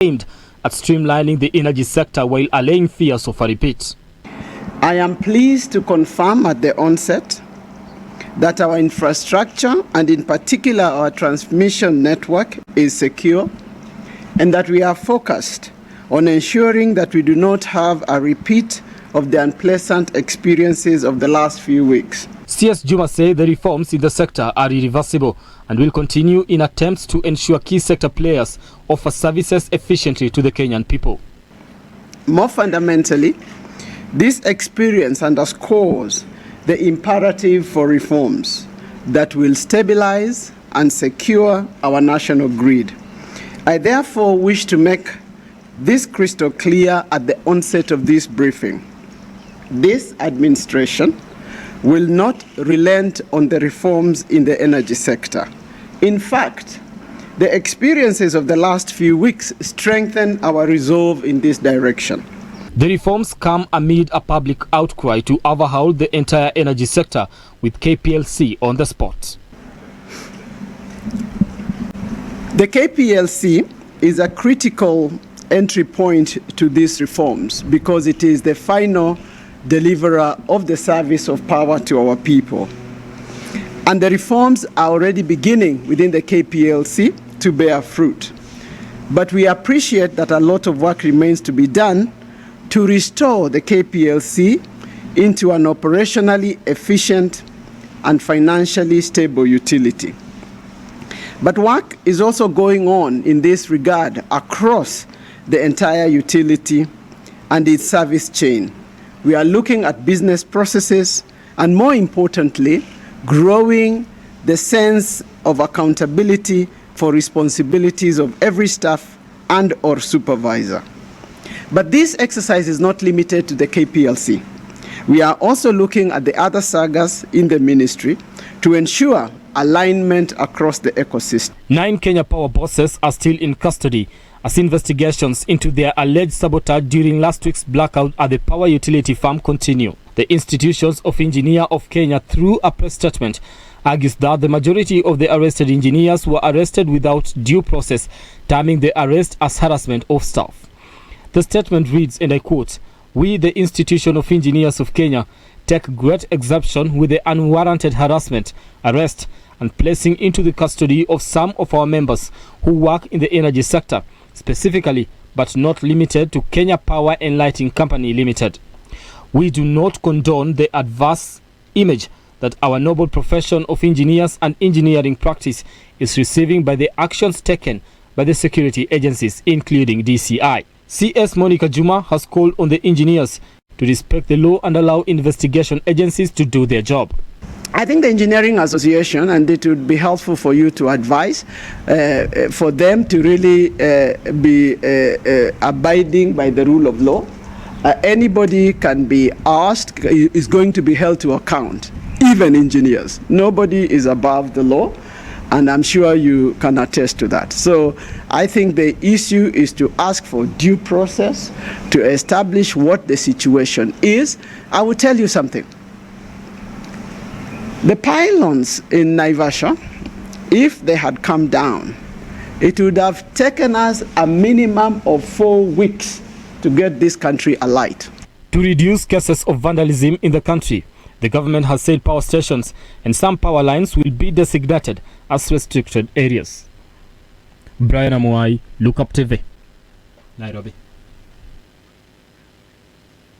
aimed at streamlining the energy sector while allaying fears of a repeat. I am pleased to confirm at the onset that our infrastructure, and in particular our transmission network, is secure, and that we are focused on ensuring that we do not have a repeat of the unpleasant experiences of the last few weeks. CS Juma said the reforms in the sector are irreversible and will continue in attempts to ensure key sector players offer services efficiently to the Kenyan people. More fundamentally, this experience underscores the imperative for reforms that will stabilize and secure our national grid. I therefore wish to make this crystal clear at the onset of this briefing. This administration will not relent on the reforms in the energy sector. In fact, the experiences of the last few weeks strengthen our resolve in this direction. The reforms come amid a public outcry to overhaul the entire energy sector, with KPLC on the spot. The KPLC is a critical entry point to these reforms because it is the final deliverer of the service of power to our people. And the reforms are already beginning within the KPLC to bear fruit. But we appreciate that a lot of work remains to be done to restore the KPLC into an operationally efficient and financially stable utility. But work is also going on in this regard across the entire utility and its service chain. We are looking at business processes and, more importantly, growing the sense of accountability for responsibilities of every staff and or supervisor. But this exercise is not limited to the KPLC. We are also looking at the other sagas in the ministry to ensure alignment across the ecosystem. 9 Kenya Power bosses are still in custody as investigations into their alleged sabotage during last week's blackout at the power utility firm continue. The Institutions of Engineers of Kenya, through a press statement, argues that the majority of the arrested engineers were arrested without due process, terming the arrest as harassment of staff. The statement reads, and I quote, "We, the Institution of Engineers of Kenya, take great exception with the unwarranted harassment, arrest, and placing into the custody of some of our members who work in the energy sector, specifically but not limited to Kenya Power and Lighting Company Limited. We do not condone the adverse image that our noble profession of engineers and engineering practice is receiving by the actions taken by the security agencies, including DCI." CS Monica Juma has called on the engineers to respect the law and allow investigation agencies to do their job. I think the Engineering Association, and it would be helpful for you to advise, for them to really be abiding by the rule of law. Anybody can be asked, is going to be held to account, even engineers. Nobody is above the law, and I'm sure you can attest to that. So I think the issue is to ask for due process, to establish what the situation is. I will tell you something. The pylons in Naivasha, if they had come down, it would have taken us a minimum of 4 weeks to get this country alight. To reduce cases of vandalism in the country, the government has said power stations and some power lines will be designated as restricted areas. Brian Amuai, Look Up TV, Nairobi.